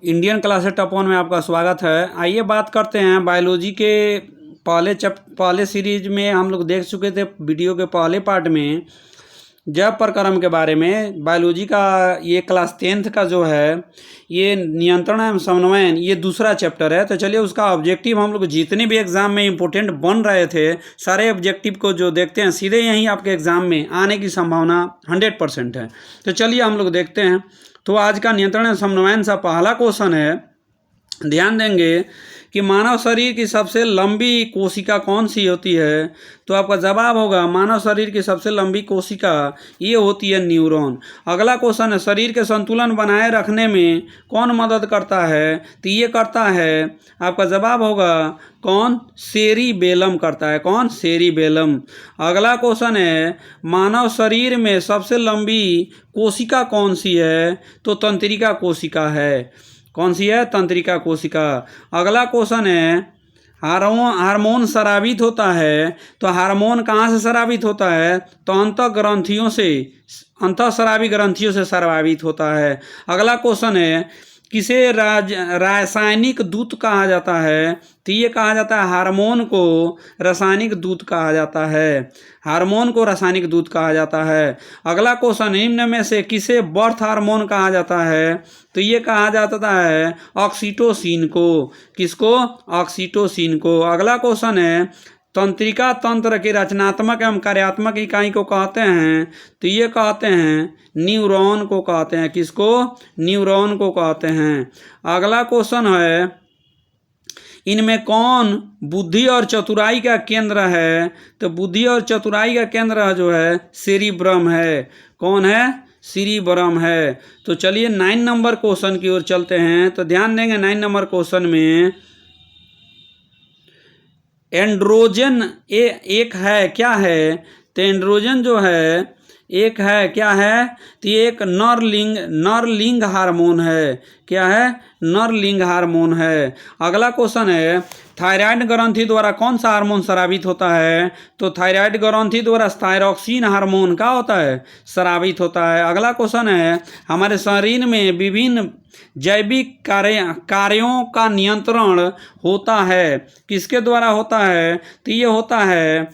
Indian classes top one में आपका स्वागत है। आइए बात करते हैं बायोलॉजी के पहले सीरीज में हम लोग देख चुके थे। वीडियो के पहले पार्ट में जैव प्रक्रम के बारे में बायोलॉजी का ये क्लास 10th का जो है ये नियंत्रण एवं समन्वयन ये दूसरा चैप्टर है। तो चलिए उसका ऑब्जेक्टिव हम लोग जितने भी एग्जाम में इम्पोर्टेंट बन रहे थे सारे ऑब्जेक्टिव को जो देखते हैं सीधे यहीं आपके एग्जाम में आने की संभावना 100% है। तो चलिए हम लोग देखते हैं। तो आज का नियंत्रण एवं समन्वयन सा पहला क्वेश्चन है, ध्यान देंगे कि मानव शरीर की सबसे लंबी कोशिका कौन सी होती है। तो आपका जवाब होगा मानव शरीर की सबसे लंबी कोशिका ये होती है न्यूरॉन। अगला क्वेश्चन है, शरीर के संतुलन बनाए रखने में कौन मदद करता है। तो ये करता है, आपका जवाब होगा कौन, सेरिबेलम करता है। कौन, सेरिबेलम। अगला क्वेश्चन है, मानव शरीर में सबसे लंबी कोशिका कौन सी है। तो तंत्रिका कोशिका है। कौन सी है, तंत्रिका कोशिका। अगला क्वेश्चन है, हार्मोन स्रावित होता है। तो हार्मोन कहाँ से स्रावित होता है। तो अंतःग्रंथियों से, अंतःस्रावी ग्रंथियों से स्रावित होता है। अगला क्वेश्चन है, किसे रासायनिक दूत कहा जाता है। तो ये कहा जाता है हार्मोन को रासायनिक दूत कहा जाता है। हार्मोन को रासायनिक दूत कहा जाता है। अगला क्वेश्चन, निम्न में से किसे बर्थ हार्मोन कहा जाता है। तो ये कहा जाता है ऑक्सीटोसिन को। किसको, ऑक्सीटोसिन को। अगला क्वेश्चन है, तंत्रिका तंत्र की रचनात्मक एवं कार्यात्मक इकाई को कहते हैं। तो ये कहते हैं न्यूरॉन को कहते हैं। किसको, न्यूरॉन को कहते हैं। अगला क्वेश्चन है, इनमें कौन बुद्धि और चतुराई का केंद्र है। तो बुद्धि और चतुराई का केंद्र जो है सेरिब्रम है। कौन है, सेरिब्रम है। तो चलिए 9 नंबर क्वेश्चन की ओर चलते हैं। तो ध्यान देंगे 9 नंबर क्वेश्चन में एंड्रोजन एक है, क्या है। तो एंड्रोजन जो है एक है, क्या है। तो ये एक नरलिंग हार्मोन है। क्या है, नरलिंग हार्मोन है। अगला क्वेश्चन है, थायराइड ग्रंथि द्वारा कौन सा हार्मोन स्रावित होता है। तो थायराइड ग्रंथि द्वारा थायरॉक्सिन हार्मोन का होता है, स्रावित होता है। अगला क्वेश्चन है, हमारे शरीर में विभिन्न जैविक कार्यों का नियंत्रण होता है, किसके द्वारा होता है। तो ये होता है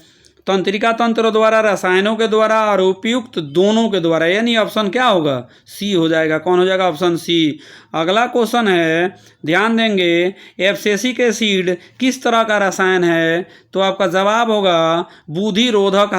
तंत्रिका तंत्र द्वारा, रसायनों के द्वारा और उपयुक्त दोनों के द्वारा। यानी ऑप्शन क्या होगा, सी हो जाएगा। कौन हो जाएगा, ऑप्शन सी। अगला क्वेश्चन है, ध्यान देंगे, एब्सिसिक एसिड किस तरह का रसायन है। तो आपका जवाब होगा बुद्धि रोधक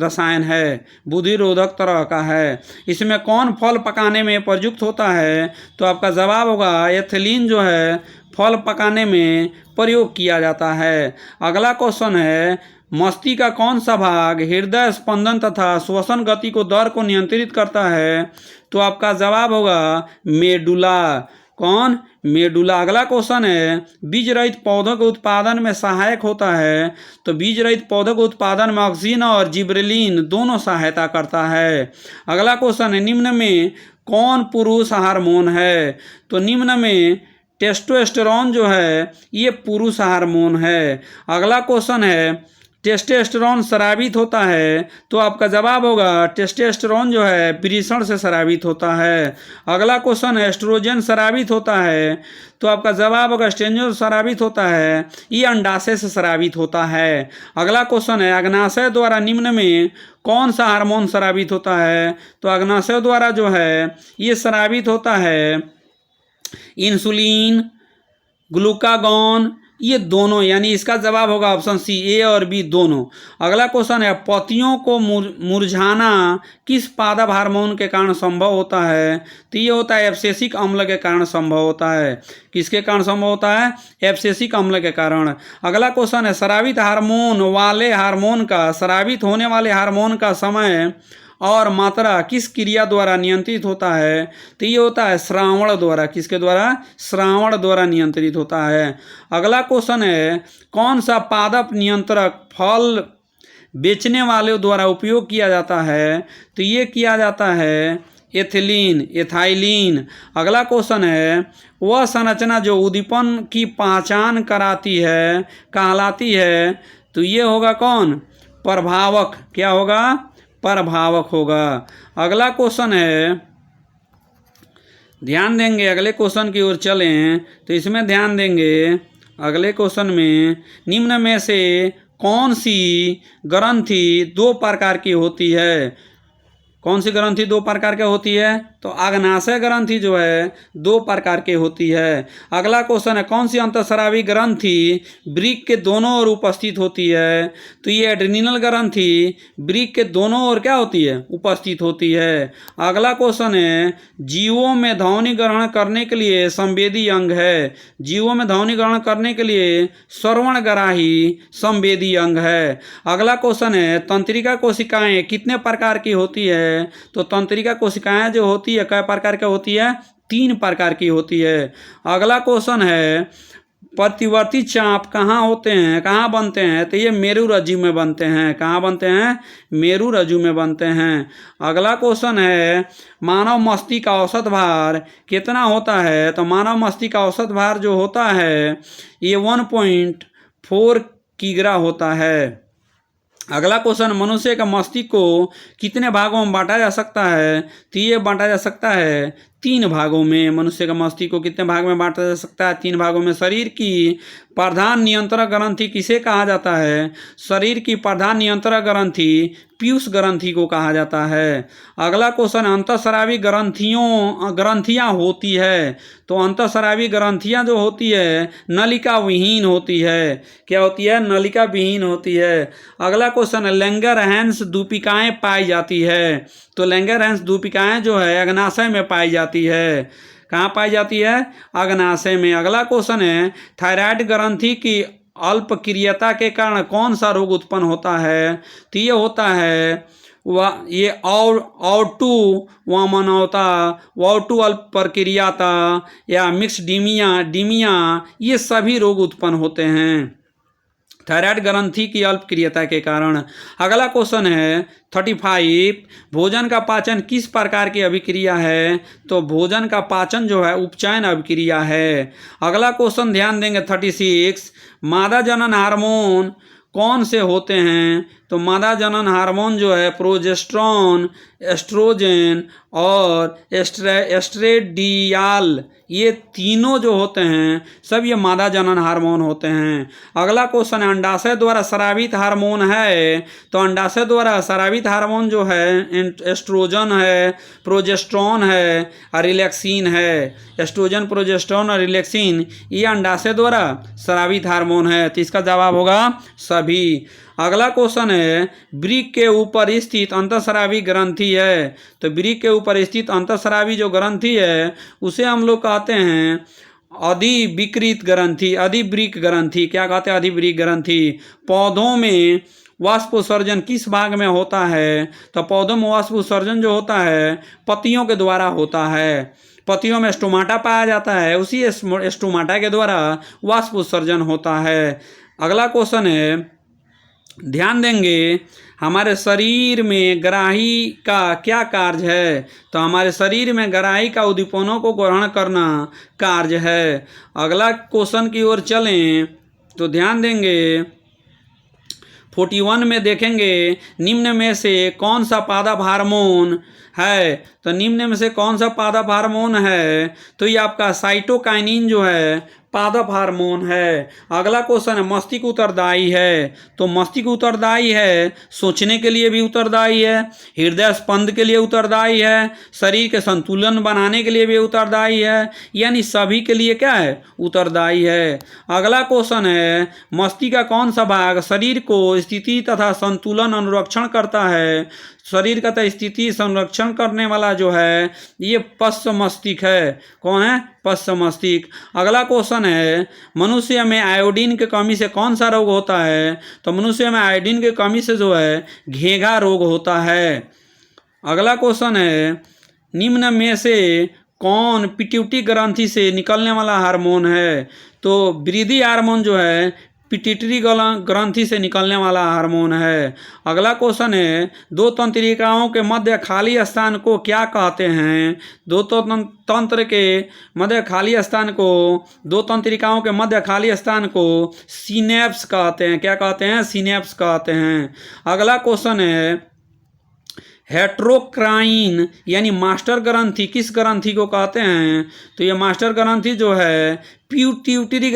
रसायन है, बुद्धि रोधक तरह का है। इसमें कौन फल पकाने में प्रयुक्त होता है। तो आपका जवाब होगा एथिलीन जो है फल पकाने में प्रयोग किया जाता है। अगला क्वेश्चन है, मस्तिष्क का कौन सा भाग हृदय स्पंदन तथा श्वसन गति को दर को नियंत्रित करता है। तो आपका जवाब होगा मेडुला। कौन, मेडुला। अगला क्वेश्चन है, बीज रहित पौधों के उत्पादन में सहायक होता है। तो बीज रहित पौधों के उत्पादन में ऑक्सीजन और जिबरेलिन दोनों सहायता करता है। अगला क्वेश्चन है, निम्न में कौन पुरुष हार्मोन है। तो निम्न में टेस्टोस्टेरोन जो है ये पुरुष हार्मोन है। अगला क्वेश्चन है, टेस्टोस्टेरोन स्रावित होता है। तो आपका जवाब होगा टेस्टोस्टेरोन जो है वृषण से स्रावित होता है। अगला क्वेश्चन है, एस्ट्रोजन स्रावित होता है। तो आपका जवाब होगा एस्ट्रोजन स्रावित होता है, ये अंडाशय से स्रावित होता है। अगला क्वेश्चन है, अग्नाशय द्वारा निम्न में कौन सा हार्मोन स्रावित होता है। तो अग्नाशय द्वारा जो है ये स्रावित होता है इंसुलिन, ग्लूकागॉन, ये दोनों। यानी इसका जवाब होगा ऑप्शन सी, ए और बी दोनों। अगला क्वेश्चन है, पत्तियों को मुरझाना किस पादप हार्मोन के कारण संभव होता है। तो ये होता है एब्सिसिक अम्ल के कारण संभव होता है। किसके कारण संभव होता है, एब्सिसिक अम्ल के कारण। अगला क्वेश्चन है, स्रावित होने वाले हार्मोन का समय और मात्रा किस क्रिया द्वारा नियंत्रित होता है। तो ये होता है श्रावण द्वारा। किसके द्वारा, श्रावण द्वारा नियंत्रित होता है। अगला क्वेश्चन है, कौन सा पादप नियंत्रक फल बेचने वाले द्वारा उपयोग किया जाता है। तो ये किया जाता है एथाइलिन। अगला क्वेश्चन है, वह संरचना जो उद्दीपन की पहचान कराती है कहलाती है। तो ये होगा कौन, प्रभावक। क्या होगा, प्रभावक होगा। अगला क्वेश्चन है, ध्यान देंगे, अगले क्वेश्चन की ओर चलें तो इसमें ध्यान देंगे। अगले क्वेश्चन में निम्न में से कौन सी ग्रंथि दो प्रकार की होती है? कौन सी ग्रंथि दो प्रकार की होती है? तो अग्नाशय ग्रंथि जो है दो प्रकार की होती है। अगला क्वेश्चन है कौन सी अंतःस्रावी ग्रंथि वृक्क के दोनों ओर उपस्थित होती है? तो ये एड्रिनल ग्रंथि वृक्क के दोनों ओर क्या होती है? उपस्थित होती है। अगला क्वेश्चन है जीवों में ध्वनि ग्रहण करने के लिए संवेदी अंग है। जीवों में ध्वनि ग्रहण करने के लिए श्रवणग्राही संवेदी अंग है। अगला क्वेश्चन है तंत्रिका कोशिकाएं कितने प्रकार की होती है? तो तंत्रिका कोशिकाएं जो होती है कई प्रकार की होती है? 3 प्रकार की होती है। अगला क्वेश्चन है प्रतिवर्ती चाप कहाँ होते हैं, कहाँ बनते हैं? तो ये मेरु रज्जु में बनते हैं। कहाँ बनते हैं? मेरु रज्जु में बनते हैं। अगला क्वेश्चन है मानव मस्तिष्क का औसत भार कितना होता है? तो मानव मस्तिष्क का औसत भार जो होता है ये 1.4 किग्रा होता है। अगला क्वेश्चन मनुष्य का मस्तिष्क को कितने भागों में बांटा जा सकता है? तो ये बांटा जा सकता है 3 भागों में। मनुष्य का मस्तिष्क को कितने भाग में बांटा जा सकता है? 3 भागों में। शरीर की प्रधान नियंत्रण ग्रंथि किसे कहा जाता है? शरीर की प्रधान नियंत्रण ग्रंथि पीयूष ग्रंथि को कहा जाता है। अगला क्वेश्चन अंतःस्रावी ग्रंथियां होती है। तो अंतःस्रावी ग्रंथियां जो होती है नलिका विहीन होती है। क्या होती है? नलिका विहीन होती है। अगला क्वेश्चन लैंगरहैंस दूपिकाएं पाई जाती है। तो लैंगरहैंस दूपिकाएं जो है अग्नाशय में पाई जाती है। कहाँ पाई जाती है? अग्नाशय में। अगला क्वेश्चन है थायराइड ग्रंथि की अल्पक्रियता के कारण कौन सा रोग उत्पन्न होता है? तो ये होता है ये ऑटू वामनवता, ऑटू अल्प प्रक्रियाता या मिक्स डीमिया ये सभी रोग उत्पन्न होते हैं थायराइड ग्रंथि की अल्पक्रियता के कारण। अगला क्वेश्चन है 35 भोजन का पाचन किस प्रकार की अभिक्रिया है? तो भोजन का पाचन जो है उपचयन अभिक्रिया है। अगला क्वेश्चन ध्यान देंगे 36 मादा जनन हार्मोन कौन से होते हैं? तो मादा जनन हार्मोन जो है प्रोजेस्टेरॉन, एस्ट्रोजन और एस्ट्रेडियाल ये तीनों जो होते हैं सब ये मादा जनन हार्मोन होते हैं। अगला क्वेश्चन है अंडाशय द्वारा स्रावित हार्मोन है। तो अंडाशय द्वारा स्रावित हार्मोन जो है एस्ट्रोजन है, प्रोजेस्टेरॉन है और रिलैक्सिन है। एस्ट्रोजन, प्रोजेस्टेरॉन और रिलैक्सिन ये अंडाशय द्वारा स्रावित हार्मोन है। तो इसका जवाब होगा सभी। अगला क्वेश्चन है वृक्क के ऊपर स्थित अंतःस्रावी ग्रंथि है। तो वृक्क के ऊपर स्थित अंतःस्रावी जो ग्रंथि है उसे हम लोग कहते हैं अधिविकृत ग्रंथि, अधिवृक्क ग्रंथि। क्या कहते हैं? अधिवृक्क ग्रंथि। पौधों में वाष्पोत्सर्जन किस भाग में होता है? तो पौधों में वाष्पोत्सर्जन जो होता है पत्तियों के द्वारा होता है। पत्तियों में स्टोमाटा पाया जाता है, उसी स्टोमाटा के द्वारा वाष्पोत्सर्जन होता है। अगला क्वेश्चन है ध्यान देंगे हमारे शरीर में ग्राही का क्या कार्य है? तो हमारे शरीर में ग्राही का उद्दीपनों को ग्रहण करना कार्य है। अगला क्वेश्चन की ओर चलें तो ध्यान देंगे 41 में देखेंगे निम्न में से कौन सा पादप हार्मोन है? तो निम्न में से कौन सा पादप हार्मोन है? तो ये आपका साइटोकाइनिन जो है पादप हार्मोन है। अगला क्वेश्चन है मस्तिष्क उत्तरदायी है। तो मस्तिष्क उत्तरदायी है सोचने के लिए भी उत्तरदायी है, हृदय स्पंद के लिए उत्तरदायी है, शरीर के संतुलन बनाने के लिए भी उत्तरदायी है, यानी सभी के लिए क्या है? उत्तरदायी है। अगला क्वेश्चन है मस्तिष्क का कौन सा भाग शरीर को स्थिति तथा संतुलन अनुरक्षण करता है? शरीर का स्थिति संरक्षण करने वाला जो है ये पश्च मस्तिष्क है। कौन है? पश्च मस्तिष्क। अगला क्वेश्चन है मनुष्य में आयोडीन की कमी से कौन सा रोग होता है? तो मनुष्य में आयोडीन की कमी से जो है घेघा रोग होता है। अगला क्वेश्चन है निम्न में से कौन पिट्यूटरी ग्रंथि से निकलने वाला हार्मोन है? तो वृद्धि हार्मोन जो है पिट्यूटरी ग्रंथि से निकलने वाला हार्मोन है। अगला क्वेश्चन है दो तंत्रिकाओं के मध्य खाली स्थान को क्या कहते हैं? दो तंत्र के मध्य खाली स्थान को, दो तंत्रिकाओं के मध्य खाली स्थान को सिनेप्स कहते हैं। क्या कहते हैं? सिनेप्स कहते हैं। अगला क्वेश्चन है हेट्रोक्राइन यानी मास्टर ग्रंथि किस ग्रंथि को कहते हैं? तो ये मास्टर ग्रंथि जो है पिट्यूटरी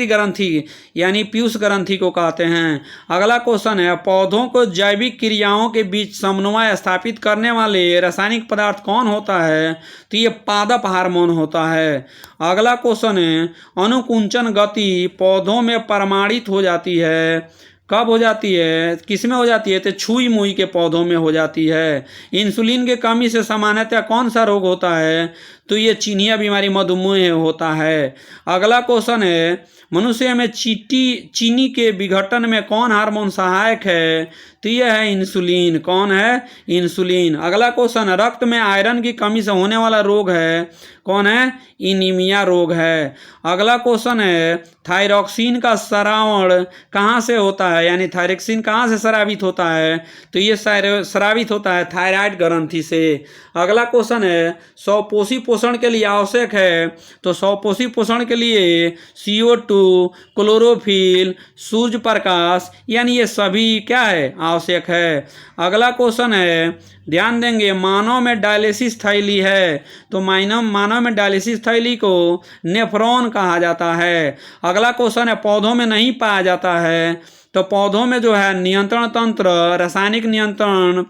ग्रंथि यानी पीयूष ग्रंथि को कहते हैं। अगला क्वेश्चन है पौधों को जैविक क्रियाओं के बीच समन्वय स्थापित करने वाले रासायनिक पदार्थ कौन होता है? तो ये पादप हार्मोन होता है। अगला क्वेश्चन है अनुकुंचन गति पौधों में प्रमाणित हो जाती है, कब हो जाती है, किस में हो जाती है? तो छुई मुई के पौधों में हो जाती है। इंसुलिन की कमी से सामान्यतः कौन सा रोग होता है? तो ये चिनिया बीमारी मधुमेह होता है। अगला क्वेश्चन है मनुष्य में चीनी के विघटन में कौन हार्मोन सहायक है? तो यह है इंसुलिन। कौन है? इंसुलिन। अगला क्वेश्चन है रक्त में आयरन की कमी से होने वाला रोग है, कौन है? एनीमिया रोग है। अगला क्वेश्चन है थायरॉक्सिन का स्रावण कहाँ से होता है, यानी थायरॉक्सिन कहाँ से स्रावित होता है? तो ये स्रावित होता है थायराइड ग्रंथि से। अगला क्वेश्चन है स्वपोषी पोषण के लिए आवश्यक है, तो स्वपोषी पोषण के लिए CO2, क्लोरोफिल, सूर्य प्रकाश यानी ये सभी क्या है? आवश्यक है। अगला क्वेश्चन है ध्यान देंगे मानव में डायलिसिस थैली है, तो मानव में डायलिसिस थैली को नेफ्रॉन कहा जाता है। अगला क्वेश्चन है पौधों में नहीं पाया जाता है, तो पौधों में जो है नियंत्रण तंत्र, रासायनिक नियंत्रण,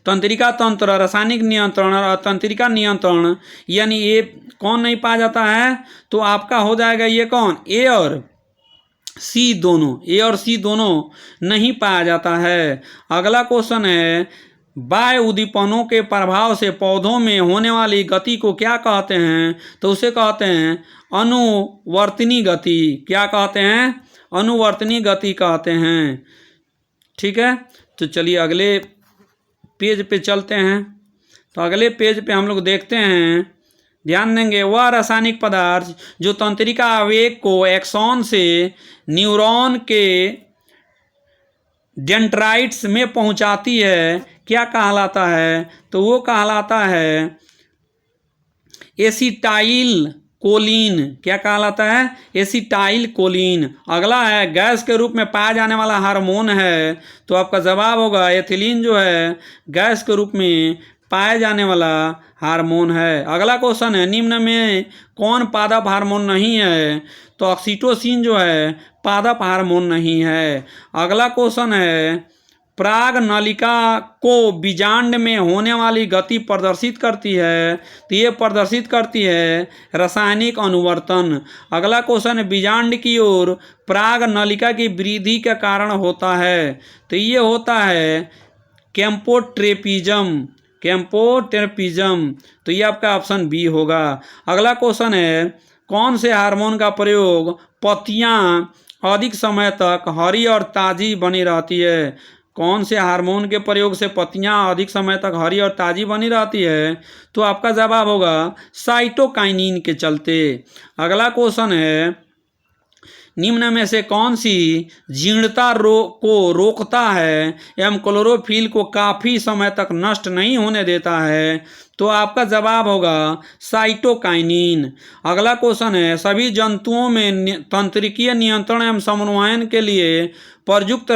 तंत्रिका तंत्र, रासायनिक नियंत्रण और तंत्रिका नियंत्रण यानी ये कौन नहीं पाया जाता है? तो आपका हो जाएगा ये कौन? ए और सी दोनों नहीं पाया जाता है। अगला क्वेश्चन है बाह्य उद्दीपनों के प्रभाव से पौधों में होने वाली गति को क्या कहते हैं? तो उसे कहते हैं अनुवर्तनी गति। क्या कहते हैं? अनुवर्तनी गति कहते हैं। ठीक है, तो चलिए अगले पेज पे चलते हैं। तो अगले पेज पे हम लोग देखते हैं, ध्यान देंगे वह रासायनिक पदार्थ जो तंत्रिका आवेग को एक्सॉन से न्यूरॉन के डेंड्राइट्स में पहुंचाती है, क्या कहलाता है? तो वो कहलाता है एसिटाइल कोलिन। क्या कहलाता है? Acetyl choline. अगला है गैस के रूप में पाया जाने वाला हार्मोन है, तो आपका जवाब होगा एथिलीन जो है गैस के रूप में पाए जाने वाला हार्मोन है। अगला क्वेश्चन है निम्न में कौन पादप हार्मोन नहीं है? तो ऑक्सीटोसिन जो है पादप हार्मोन नहीं है। अगला क्वेश्चन है प्राग नलिका को बीजांड में होने वाली गति प्रदर्शित करती है, तो ये प्रदर्शित करती है रासायनिक अनुवर्तन। अगला क्वेश्चन है बीजांड की ओर प्राग नलिका की वृद्धि के कारण होता है, तो ये होता है कैम्पोट्रेपिज्म। तो ये आपका ऑप्शन बी होगा। अगला क्वेश्चन है कौन से हार्मोन का प्रयोग पत्तियां अधिक समय तक हरी और ताजी बनी रहती है? कौन से हार्मोन के प्रयोग से पत्तियां अधिक समय तक हरी और ताजी बनी रहती है? तो आपका जवाब होगा साइटोकाइनिन के चलते। अगला क्वेश्चन है निम्न में से कौन सी जीर्णता को रोकता है एवं क्लोरोफिल को काफ़ी समय तक नष्ट नहीं होने देता है? तो आपका जवाब होगा साइटोकाइनिन। अगला क्वेश्चन है सभी जंतुओं में तंत्रिकीय नियंत्रण एवं समन्वयन के लिए प्रयुक्त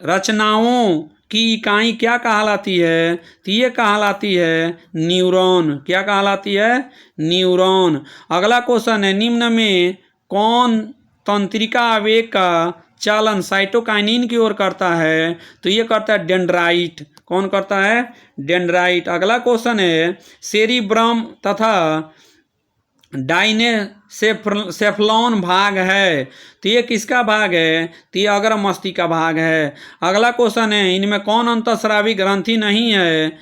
रचनाओं की इकाई क्या कहलाती है? तो ये कहलाती है न्यूरॉन। क्या कहलाती है? न्यूरॉन। अगला क्वेश्चन है निम्न में कौन तंत्रिका आवेग का चालन साइटोकाइनिन की ओर करता है? तो ये करता है डेंड्राइट। कौन करता है? डेंड्राइट। अगला क्वेश्चन है सेरिब्रम तथा डाइनेसेफ्लॉन भाग है, तो ये किसका भाग है? तो ये अग्रमस्तिष्क का भाग है। अगला क्वेश्चन है इनमें कौन अंतःस्रावी ग्रंथि नहीं है?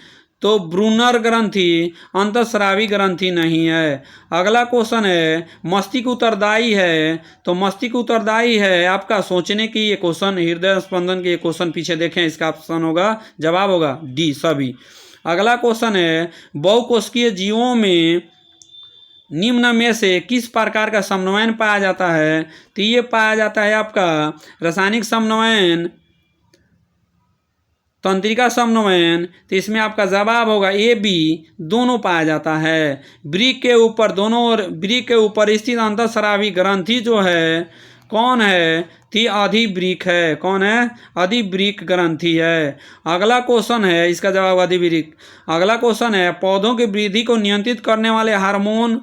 तो ब्रूनर ग्रंथि अंतःस्रावी ग्रंथि नहीं है। अगला क्वेश्चन है मस्तिष्क उत्तरदायी है, तो मस्तिष्क उत्तरदायी है आपका सोचने की ये क्वेश्चन, हृदय स्पंदन के ये क्वेश्चन पीछे देखें, इसका ऑप्शन होगा, जवाब होगा डी सभी। अगला क्वेश्चन है बहुकोशिकीय जीवों में निम्न में से किस प्रकार का समन्वयन पाया जाता है? तो ये पाया जाता है आपका रासायनिक समन्वयन, तंत्रिका समन्वयन। तो इसमें आपका जवाब होगा ए बी दोनों पाया जाता है। वृक्क के ऊपर स्थित अंतःस्रावी ग्रंथि जो है कौन है? ती अधिवृक्क है। कौन है? अधिवृक्क ग्रंथि है। अगला क्वेश्चन है, इसका जवाब अधिवृक्क। अगला क्वेश्चन है, पौधों की वृद्धि को नियंत्रित करने वाले हार्मोन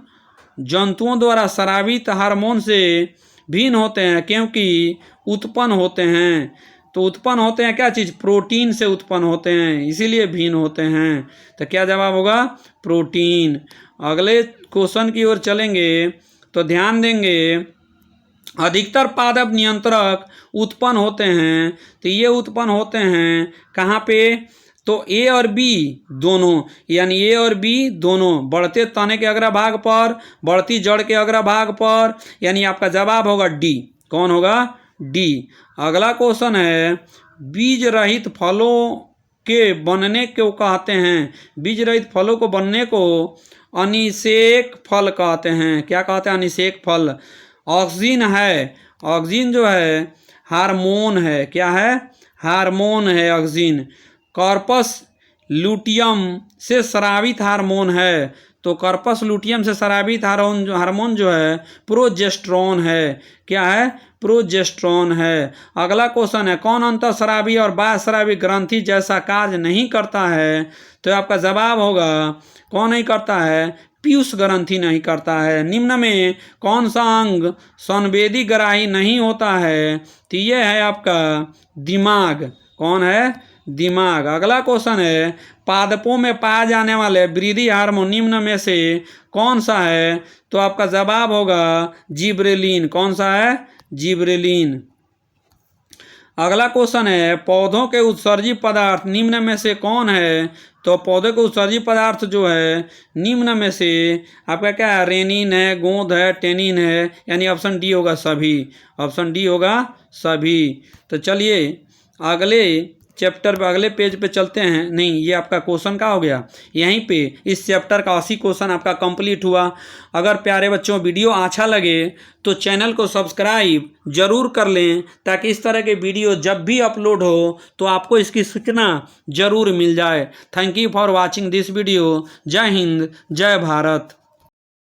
जंतुओं द्वारा स्रावित हार्मोन से भिन्न होते हैं क्योंकि उत्पन्न होते हैं। तो उत्पन्न होते हैं क्या चीज़? प्रोटीन से उत्पन्न होते हैं, इसीलिए भिन्न होते हैं। तो क्या जवाब होगा? प्रोटीन। अगले क्वेश्चन की ओर चलेंगे तो ध्यान देंगे, अधिकतर पादप नियंत्रक उत्पन्न होते हैं। तो ये उत्पन्न होते हैं कहाँ पे? तो ए और बी दोनों, यानी ए और बी दोनों बढ़ते तने के अग्रभाग पर, बढ़ती जड़ के अग्रभाग पर, यानी आपका जवाब होगा डी। कौन होगा? डी। अगला क्वेश्चन है, बीज रहित फलों के बनने को कहते हैं, बीज रहित फलों को बनने को अनिषेक फल कहते हैं। क्या कहते हैं? अनिषेक फल। ऑक्सीन है, ऑक्सीन जो है हार्मोन है। क्या है? हार्मोन है ऑक्सीन। कॉर्पस लुटियम से स्रावित हार्मोन है। तो कॉर्पस लुटियम से स्रावित हार्मोन जो है प्रोजेस्टेरोन है। क्या है? प्रोजेस्टेरोन है। अगला क्वेश्चन है, कौन अंतःस्रावी और बाह्यस्रावी ग्रंथि जैसा कार्य नहीं करता है? तो आपका जवाब होगा, कौन नहीं करता है? पीयूष ग्रंथि नहीं करता है। निम्न में कौन सा अंग संवेदी ग्राही नहीं होता है? तो ये है आपका दिमाग। कौन है? दिमाग। अगला क्वेश्चन है, पादपों में पाए जाने वाले वृद्धि हार्मोन निम्न में से कौन सा है? तो आपका जवाब होगा जिब्रेलिन। कौन सा है? जिब्रेलिन। अगला क्वेश्चन है, पौधों के उत्सर्जी पदार्थ निम्न में से कौन है? तो पौधे के उत्सर्जी पदार्थ जो है निम्न में से आपका क्या है? रेनिन है, गोंद है, टेनिन है, यानी ऑप्शन डी होगा सभी। ऑप्शन डी होगा सभी। तो चलिए अगले चैप्टर पे, अगले पेज पे चलते हैं। नहीं, ये आपका क्वेश्चन का हो गया। यहीं पे इस चैप्टर का 80 क्वेश्चन आपका कंप्लीट हुआ। अगर प्यारे बच्चों वीडियो अच्छा लगे तो चैनल को सब्सक्राइब जरूर कर लें, ताकि इस तरह के वीडियो जब भी अपलोड हो तो आपको इसकी सूचना जरूर मिल जाए। Thank you for watching this video. जय हिंद, जय भारत।